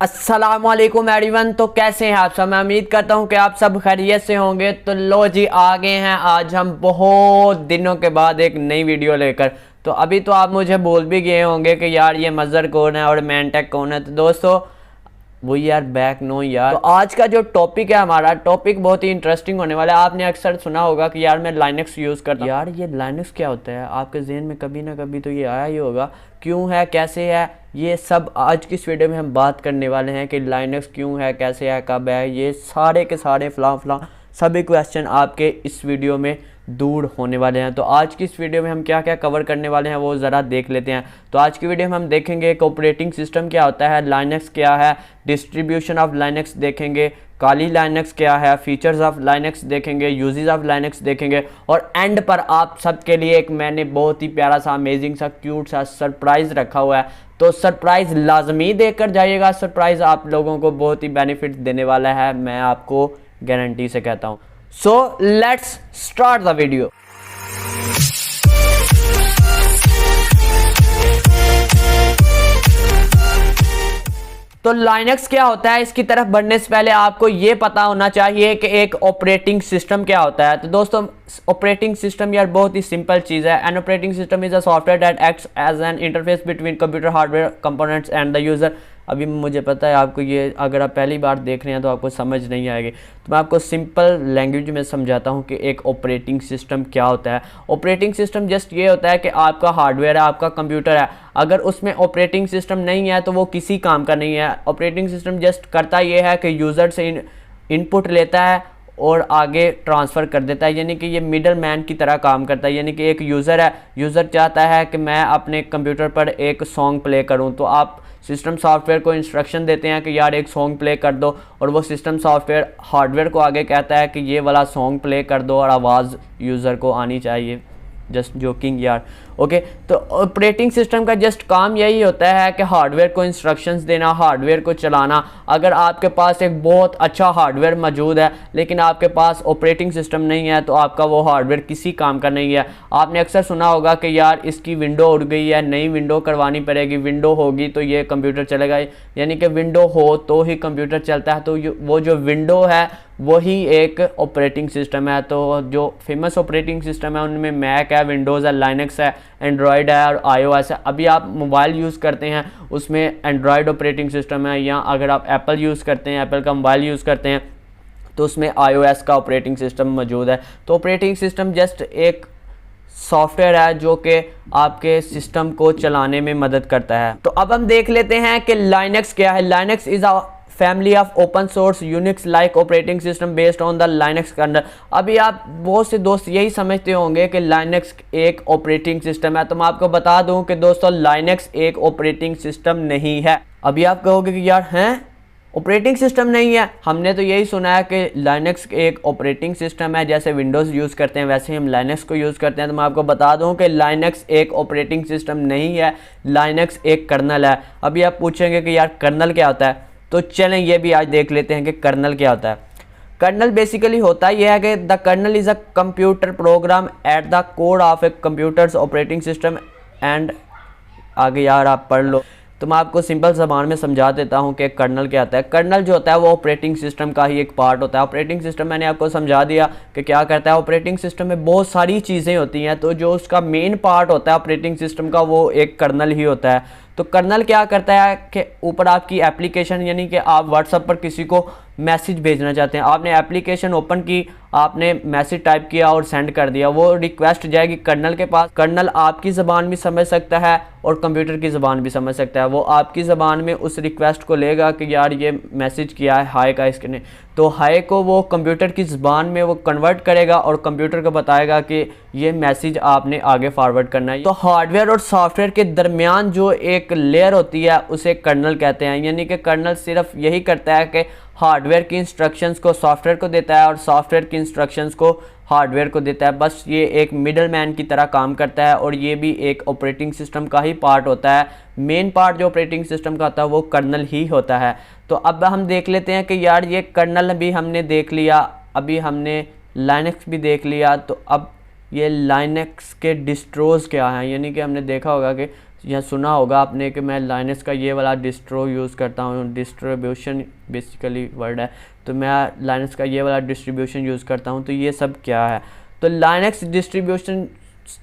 अस्सलामुअलैकुम एवरीवन। तो कैसे हैं आप सब? मैं उम्मीद करता हूं कि आप सब खैरियत से होंगे। तो लो जी, आ गए हैं आज हम बहुत दिनों के बाद एक नई वीडियो लेकर। तो अभी तो आप मुझे बोल भी गए होंगे कि यार ये मज़र कौन है और मैनटेक कौन है। तो दोस्तों वो यार बैक नो यार। तो आज का जो टॉपिक है, हमारा टॉपिक बहुत ही इंटरेस्टिंग होने वाला है। आपने अक्सर सुना होगा कि यार मैं लाइनक्स यूज़ करता हूँ। यार ये लाइनक्स क्या होता है? आपके जहन में कभी ना कभी तो ये आया ही होगा। क्यों है, कैसे है, ये सब आज की इस वीडियो में हम बात करने वाले हैं कि लाइनक्स क्यों है, कैसे है, कब है, ये सारे के सारे फलां सभी क्वेश्चन आपके इस वीडियो में दूर होने वाले हैं। तो आज की इस वीडियो में हम क्या क्या कवर करने वाले हैं वो ज़रा देख लेते हैं। तो आज की वीडियो में हम देखेंगे कि ऑपरेटिंग सिस्टम क्या होता है, लाइनक्स क्या है, डिस्ट्रीब्यूशन ऑफ लाइनक्स देखेंगे, काली लाइनक्स क्या है, फीचर्स ऑफ लाइनक्स देखेंगे, यूजेस ऑफ लाइनक्स देखेंगे, और एंड पर आप सबके लिए एक मैंने बहुत ही प्यारा सा अमेजिंग सा क्यूट सा सरप्राइज़ रखा हुआ है। तो सरप्राइज़ लाजमी देकर जाइएगा। सरप्राइज़ आप लोगों को बहुत ही बेनिफिट देने वाला है, मैं आपको गारंटी से कहता हूँ। So let's start the video. तो लाइनक्स क्या होता है, इसकी तरफ बढ़ने से पहले आपको ये पता होना चाहिए कि एक ऑपरेटिंग सिस्टम क्या होता है। तो दोस्तों ऑपरेटिंग सिस्टम यार बहुत ही सिंपल चीज़ है। An operating system is a software that acts as an interface between computer hardware components and the user. अभी मुझे पता है आपको ये, अगर आप पहली बार देख रहे हैं तो आपको समझ नहीं आएगी, तो मैं आपको सिंपल लैंग्वेज में समझाता हूँ कि एक ऑपरेटिंग सिस्टम क्या होता है। ऑपरेटिंग सिस्टम जस्ट ये होता है कि आपका हार्डवेयर है, आपका कंप्यूटर है, अगर उसमें ऑपरेटिंग सिस्टम नहीं है तो वो किसी काम का नहीं है। ऑपरेटिंग सिस्टम जस्ट करता ये है कि यूज़र से इनपुट लेता है और आगे ट्रांसफ़र कर देता है, यानी कि ये मिडल मैन की तरह काम करता है। यानी कि एक यूज़र है, यूज़र चाहता है कि मैं अपने कंप्यूटर पर एक सॉन्ग प्ले करूं, तो आप सिस्टम सॉफ्टवेयर को इंस्ट्रक्शन देते हैं कि यार एक सॉन्ग प्ले कर दो, और वो सिस्टम सॉफ्टवेयर हार्डवेयर को आगे कहता है कि ये वाला सॉन्ग प्ले कर दो और आवाज़ यूज़र को आनी चाहिए। जस्ट जोकिंग यार, ओके। तो ऑपरेटिंग सिस्टम का जस्ट काम यही होता है कि हार्डवेयर को इंस्ट्रक्शंस देना, हार्डवेयर को चलाना। अगर आपके पास एक बहुत अच्छा हार्डवेयर मौजूद है लेकिन आपके पास ऑपरेटिंग सिस्टम नहीं है तो आपका वो हार्डवेयर किसी काम का नहीं है। आपने अक्सर सुना होगा कि यार इसकी विंडो उड़ गई है, नई विंडो करवानी पड़ेगी, विंडो होगी तो ये कंप्यूटर चलेगा, यानी कि विंडो हो तो ही कंप्यूटर चलता है। तो वो जो विंडो है वही एक ऑपरेटिंग सिस्टम है। तो जो फेमस ऑपरेटिंग सिस्टम है उनमें मैक है, विंडोज़ है, लाइनक्स है, एंड्रॉयड है और iOS है। अभी आप मोबाइल यूज़ करते हैं उसमें एंड्रॉयड ऑपरेटिंग सिस्टम है, या अगर आप एप्पल यूज़ करते हैं, एप्पल का मोबाइल यूज़ करते हैं तो उसमें iOS का ऑपरेटिंग सिस्टम मौजूद है। तो ऑपरेटिंग सिस्टम जस्ट एक सॉफ्टवेयर है जो कि आपके सिस्टम को चलाने में मदद करता है। तो अब हम देख लेते हैं कि लाइनक्स क्या है। Linux is a family of open source Unix like operating system based on the Linux kernel. अभी आप बहुत से दोस्त यही समझते होंगे कि लाइनक्स एक ऑपरेटिंग सिस्टम है, तो मैं आपको बता दूं कि दोस्तों लाइनक्स एक ऑपरेटिंग सिस्टम नहीं है। अभी आप कहोगे कि यार हैं ऑपरेटिंग सिस्टम नहीं है, हमने तो यही सुना है कि लाइनक्स एक ऑपरेटिंग सिस्टम है, जैसे विंडोज़ यूज़ करते हैं वैसे ही हम लाइनक्स को यूज़ करते हैं। तो मैं आपको बता दूं कि लाइनक्स एक ऑपरेटिंग सिस्टम नहीं है, लाइनक्स एक कर्नल है। अभी आप पूछेंगे कि यार कर्नल क्या होता है, तो चलें ये भी आज देख लेते हैं कि कर्नल क्या होता है। कर्नल बेसिकली होता यह है कि the kernel is a computer program at the core of a computer's operating system and आगे यार आप पढ़ लो। तो मैं आपको सिंपल ज़बान में समझा देता हूँ कि कर्नल क्या होता है। कर्नल जो होता है वो ऑपरेटिंग सिस्टम का ही एक पार्ट होता है। ऑपरेटिंग सिस्टम मैंने आपको समझा दिया कि क्या करता है। ऑपरेटिंग सिस्टम में बहुत सारी चीज़ें होती हैं, तो जो उसका मेन पार्ट होता है ऑपरेटिंग सिस्टम का वो एक कर्नल ही होता है। तो कर्नल क्या करता है कि ऊपर आपकी एप्लीकेशन, यानी कि आप व्हाट्सएप पर किसी को मैसेज भेजना चाहते हैं, आपने एप्लीकेशन ओपन की, आपने मैसेज टाइप किया और सेंड कर दिया, वो रिक्वेस्ट जाएगी कर्नल के पास। कर्नल आपकी ज़बान भी समझ सकता है और कंप्यूटर की ज़बान भी समझ सकता है। वो आपकी ज़बान में उस रिक्वेस्ट को लेगा कि यार ये मैसेज किया है हाय का इसने, तो हाय को वो कंप्यूटर की ज़बान में वो कन्वर्ट करेगा और कंप्यूटर को बताएगा कि ये मैसेज आपने आगे फॉरवर्ड करना है। तो हार्डवेयर और सॉफ्टवेयर के दरमियान जो एक लेयर होती है उसे कर्नल कहते हैं। यानी कि कर्नल सिर्फ यही करता है कि हार्डवेयर की इंस्ट्रक्शंस को सॉफ्टवेयर को देता है और सॉफ्टवेयर की इंस्ट्रक्शंस को हार्डवेयर को देता है। बस ये एक मिडल मैन की तरह काम करता है और ये भी एक ऑपरेटिंग सिस्टम का ही पार्ट होता है। मेन पार्ट जो ऑपरेटिंग सिस्टम का होता है वो कर्नल ही होता है। तो अब हम देख लेते हैं कि यार ये कर्नल भी हमने देख लिया, अभी हमने लाइनक्स भी देख लिया, तो अब ये लाइनक्स के डिस्ट्रोज क्या हैं। यानी कि हमने देखा होगा कि या सुना होगा आपने कि मैं लाइनक्स का ये वाला डिस्ट्रो यूज़ करता हूँ, डिस्ट्रीब्यूशन बेसिकली वर्ड है, तो मैं लाइनक्स का ये वाला डिस्ट्रीब्यूशन यूज़ करता हूँ। तो ये सब क्या है, तो लाइनक्स डिस्ट्रीब्यूशन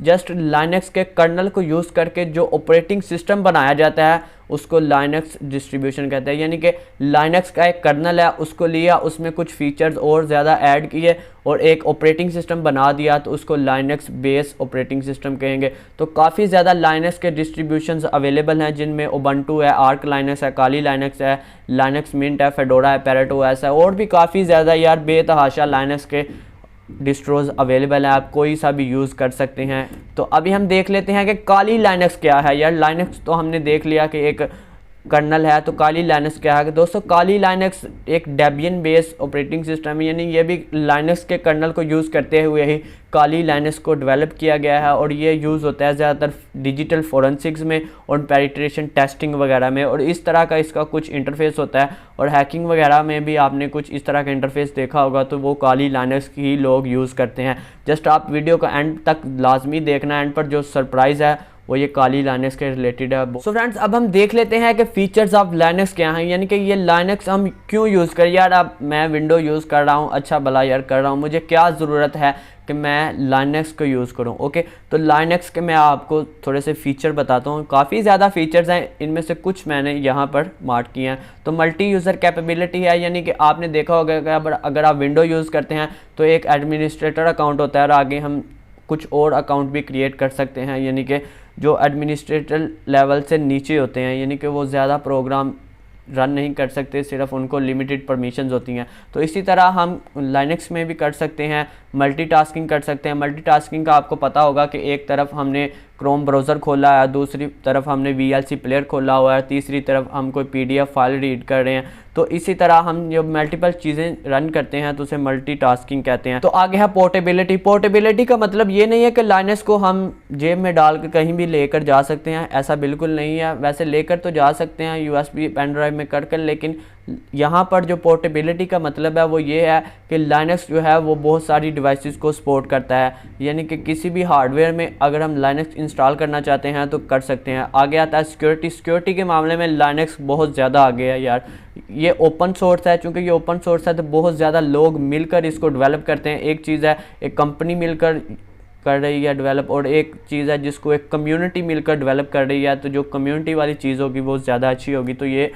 जस्ट लाइनक्स के कर्नल को यूज़ करके जो ऑपरेटिंग सिस्टम बनाया जाता है उसको लाइनक्स डिस्ट्रीब्यूशन कहते हैं। यानी कि लाइनक्स का एक कर्नल है, उसको लिया, उसमें कुछ फीचर्स और ज़्यादा ऐड किए और एक ऑपरेटिंग सिस्टम बना दिया, तो उसको लाइनक्स बेस ऑपरेटिंग सिस्टम कहेंगे। तो काफ़ी ज़्यादा लाइनक्स के डिस्ट्रीब्यूशंस अवेलेबल हैं, जिनमें उबंटू है, आर्क लाइनक्स है, काली लाइनक्स है, लाइनक्स मिंट है, फेडोरा है, पैरेट ओएस है, और भी काफ़ी ज़्यादा यार बेतहाशा लाइनक्स के डिस्ट्रोज अवेलेबल है, आप कोई सा भी यूज़ कर सकते हैं। तो अभी हम देख लेते हैं कि काली लाइनक्स क्या है। यार लाइनक्स तो हमने देख लिया कि एक कर्नल है, तो काली लाइनक्स क्या है। कि दोस्तों काली लाइनक्स एक डेबियन बेस ऑपरेटिंग सिस्टम है, यानी ये भी लाइनक्स के कर्नल को यूज़ करते हुए ही काली लाइनक्स को डेवलप किया गया है। और ये यूज़ होता है ज़्यादातर डिजिटल फोरेंसिक्स में और पेनिट्रेशन टेस्टिंग वगैरह में, और इस तरह का इसका कुछ इंटरफेस होता है। और हैकिंग वगैरह में भी आपने कुछ इस तरह का इंटरफेस देखा होगा, तो वो काली लाइनक्स की लोग यूज़ करते हैं। जस्ट आप वीडियो का एंड तक लाजमी देखना, एंड पर जो सरप्राइज़ है वो ये काली लाइनक्स के रिलेटेड है। सो फ्रेंड्स अब हम देख लेते हैं कि फीचर्स ऑफ लाइनक्स क्या हैं, यानी कि ये लाइनक्स हम क्यों यूज़ करें। यार अब मैं विंडो यूज़ कर रहा हूँ, अच्छा भला यार कर रहा हूँ, मुझे क्या ज़रूरत है कि मैं लाइनक्स को यूज़ करूँ। ओके, तो लाइनक्स के मैं आपको थोड़े से फ़ीचर बताता हूँ। काफ़ी ज़्यादा फ़ीचर्स हैं, इनमें से कुछ मैंने यहाँ पर मार्क किए हैं। तो मल्टी यूज़र कैपेबिलिटी है, यानी कि आपने देखा होगा कि अगर आप विंडो यूज़ करते हैं तो एक एडमिनिस्ट्रेटर अकाउंट होता है और आगे हम कुछ और अकाउंट भी क्रिएट कर सकते हैं, यानी कि जो एडमिनिस्ट्रेटर लेवल से नीचे होते हैं, यानी कि वो ज़्यादा प्रोग्राम रन नहीं कर सकते, सिर्फ उनको लिमिटेड परमिशंस होती हैं। तो इसी तरह हम लाइनक्स में भी कर सकते हैं, मल्टीटास्किंग कर सकते हैं। मल्टीटास्किंग का आपको पता होगा कि एक तरफ हमने क्रोम ब्राउज़र खोला है, दूसरी तरफ हमने VLC प्लेयर खोला हुआ है, तीसरी तरफ हम कोई PDF फाइल रीड कर रहे हैं। तो इसी तरह हम जब मल्टीपल चीज़ें रन करते हैं तो उसे मल्टीटास्किंग कहते हैं। तो आगे है पोर्टेबिलिटी। पोर्टेबिलिटी का मतलब ये नहीं है कि लाइनक्स को हम जेब में डाल कर कहीं भी लेकर जा सकते हैं, ऐसा बिल्कुल नहीं है। वैसे लेकर तो जा सकते हैं USB पेन ड्राइव में कर, लेकिन यहाँ पर जो पोर्टेबिलिटी का मतलब है वो ये है कि लाइनक्स जो है वो बहुत सारी डिवाइसेस को सपोर्ट करता है, यानी कि किसी भी हार्डवेयर में अगर हम लाइनक्स इंस्टॉल करना चाहते हैं तो कर सकते हैं। आगे आता है सिक्योरिटी। सिक्योरिटी के मामले में लाइनक्स बहुत ज़्यादा आगे है यार। ये ओपन सोर्स है, चूँकि ये ओपन सोर्स है तो बहुत ज़्यादा लोग मिलकर इसको डेवलप करते हैं। एक चीज़ है एक कंपनी मिलकर कर रही है डेवलप, और एक चीज़ है जिसको एक कम्युनिटी मिलकर डेवलप कर रही है। तो जो कम्युनिटी वाली चीज़ होगी वो ज़्यादा अच्छी होगी। तो ये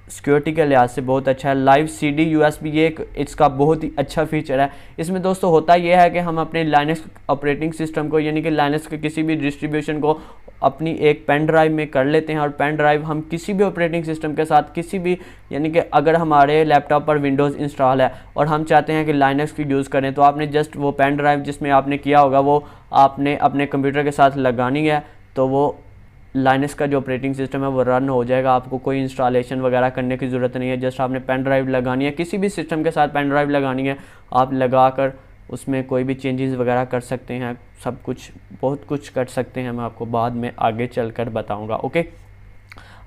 सिक्योरिटी के लिहाज से बहुत अच्छा है। लाइव CD USB ये एक इसका बहुत ही अच्छा फीचर है। इसमें दोस्तों होता यह है कि हम अपने लाइनक्स ऑपरेटिंग सिस्टम को, यानी कि लाइनक्स के किसी भी डिस्ट्रीब्यूशन को अपनी एक पेन ड्राइव में कर लेते हैं, और पेन ड्राइव हम किसी भी ऑपरेटिंग सिस्टम के साथ किसी भी, यानी कि अगर हमारे लैपटॉप पर विंडोज़ इंस्टॉल है और हम चाहते हैं कि लाइनक्स की यूज़ करें, तो आपने जस्ट वो पेन ड्राइव जिसमें आपने किया होगा वो आपने अपने कंप्यूटर के साथ लगानी है, तो वो लाइनक्स का जो ऑपरेटिंग सिस्टम है वो रन हो जाएगा। आपको कोई इंस्टॉलेशन वगैरह करने की ज़रूरत नहीं है, जस्ट आपने पेन ड्राइव लगानी है, किसी भी सिस्टम के साथ पेन ड्राइव लगानी है, आप लगा कर उसमें कोई भी चेंजेस वगैरह कर सकते हैं, सब कुछ बहुत कुछ कर सकते हैं। मैं आपको बाद में आगे चलकर बताऊंगा। ओके,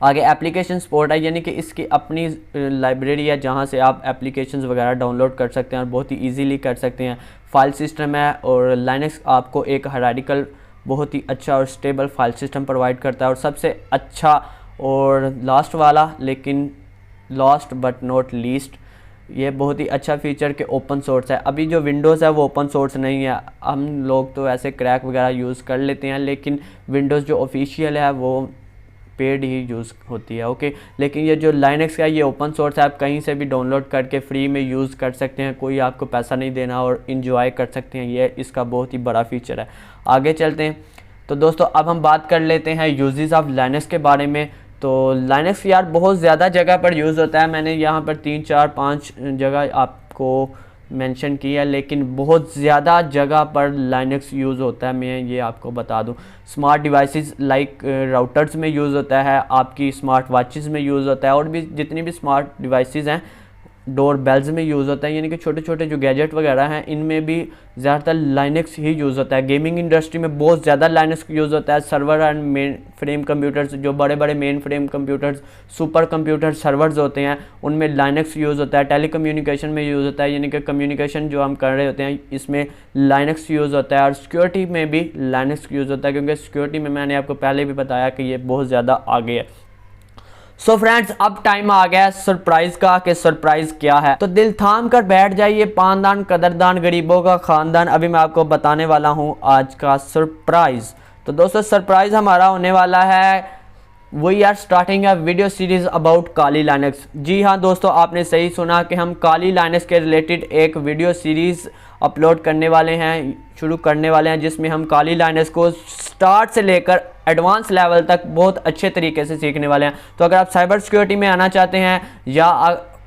आगे एप्लीकेशन सपोर्ट है, यानी कि इसकी अपनी लाइब्रेरी है जहाँ से आप एप्लीकेशंस वगैरह डाउनलोड कर सकते हैं और बहुत ही ईजीली कर सकते हैं। फाइल सिस्टम है, और लाइनक्स आपको एक हायरार्किकल बहुत ही अच्छा और स्टेबल फाइल सिस्टम प्रोवाइड करता है। और सबसे अच्छा और लास्ट वाला, लेकिन लास्ट बट नॉट लीस्ट, ये बहुत ही अच्छा फीचर कि ओपन सोर्स है। अभी जो विंडोज़ है वो ओपन सोर्स नहीं है, हम लोग तो ऐसे क्रैक वगैरह यूज़ कर लेते हैं, लेकिन विंडोज़ जो ऑफिशियल है वो पेड ही यूज़ होती है। ओके, लेकिन ये जो लाइनक्स का ये ओपन सोर्स है, आप कहीं से भी डाउनलोड करके फ्री में यूज़ कर सकते हैं, कोई आपको पैसा नहीं देना और इन्जॉय कर सकते हैं। ये इसका बहुत ही बड़ा फीचर है। आगे चलते हैं। तो दोस्तों अब हम बात कर लेते हैं यूजेस ऑफ लाइनक्स के बारे में। तो लाइनक्स यार बहुत ज़्यादा जगह पर यूज़ होता है, मैंने यहाँ पर 3 4 5 जगह आपको मेंशन किया, लेकिन बहुत ज़्यादा जगह पर लाइनक्स यूज़ होता है। मैं ये आपको बता दूं, स्मार्ट डिवाइसेस लाइक राउटर्स में यूज़ होता है, आपकी स्मार्ट वॉचेस में यूज़ होता है, और भी जितनी भी स्मार्ट डिवाइसेस हैं डोर बेल्स में यूज़ होता है, यानी कि छोटे छोटे जो गैजेट वगैरह हैं इनमें भी ज़्यादातर लाइनक्स ही यूज़ होता है। गेमिंग इंडस्ट्री में बहुत ज़्यादा लाइनक्स यूज़ होता है। Server and main frame computers, जो बड़े बड़े main frame computers, super computer servers होते हैं, उनमें लाइनक्स यूज़ होता है। टेलीकम्युनिकेशन में यूज़ होता है, यानी कि कम्युनिकेशन जो हम कर रहे होते हैं इसमें लाइनक्स यूज़ होता है। और सिक्योरिटी में भी लाइनक्स यूज़ होता है, क्योंकि सिक्योरिटी में मैंने आपको पहले भी बताया कि ये बहुत ज़्यादा आगे है। सो फ्रेंड्स, अब टाइम आ गया है सरप्राइज का, कि सरप्राइज क्या है। तो दिल थाम कर बैठ जाइए, पानदान कदरदान गरीबों का खानदान, अभी मैं आपको बताने वाला हूं आज का सरप्राइज। तो दोस्तों, सरप्राइज हमारा होने वाला है, we are starting a video series about Kali Linux. जी हाँ दोस्तों, आपने सही सुना कि हम काली लाइनक्स के रिलेटेड एक वीडियो सीरीज अपलोड करने वाले हैं, शुरू करने वाले हैं, जिसमें हम काली लाइनक्स को स्टार्ट से लेकर एडवांस लेवल तक बहुत अच्छे तरीके से सीखने वाले हैं। तो अगर आप साइबर सिक्योरिटी में आना चाहते हैं या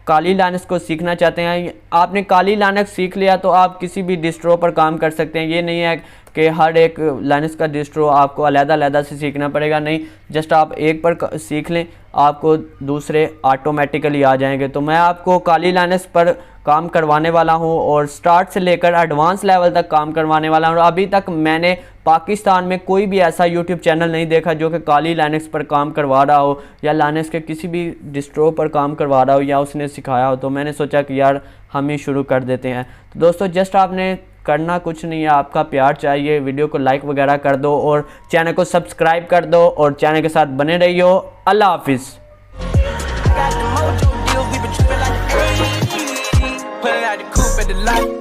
काली लाइनक्स को सीखना चाहते हैं, आपने काली लाइनक्स सीख लिया तो आप किसी भी डिस्ट्रो पर काम कर सकते हैं। ये नहीं है कि हर एक लाइनक्स का डिस्ट्रो आपको अलग-अलग से सीखना पड़ेगा, नहीं, जस्ट आप एक पर सीख लें, आपको दूसरे ऑटोमेटिकली आ जाएंगे। तो मैं आपको काली लाइनक्स पर काम करवाने वाला हूं और स्टार्ट से लेकर एडवांस लेवल तक काम करवाने वाला हूं। अभी तक मैंने पाकिस्तान में कोई भी ऐसा यूट्यूब चैनल नहीं देखा जो कि काली लाइनक्स पर काम करवा रहा हो या लाइनक्स के किसी भी डिस्ट्रो पर काम करवा रहा हो या उसने सिखाया हो। तो मैंने सोचा कि यार हम ही शुरू कर देते हैं। तो दोस्तों, जस्ट आपने करना कुछ नहीं है, आपका प्यार चाहिए, वीडियो को लाइक वगैरह कर दो और चैनल को सब्सक्राइब कर दो और चैनल के साथ बने रहिए। अल्लाह हाफिज़। Pulling out the coupe at the lot.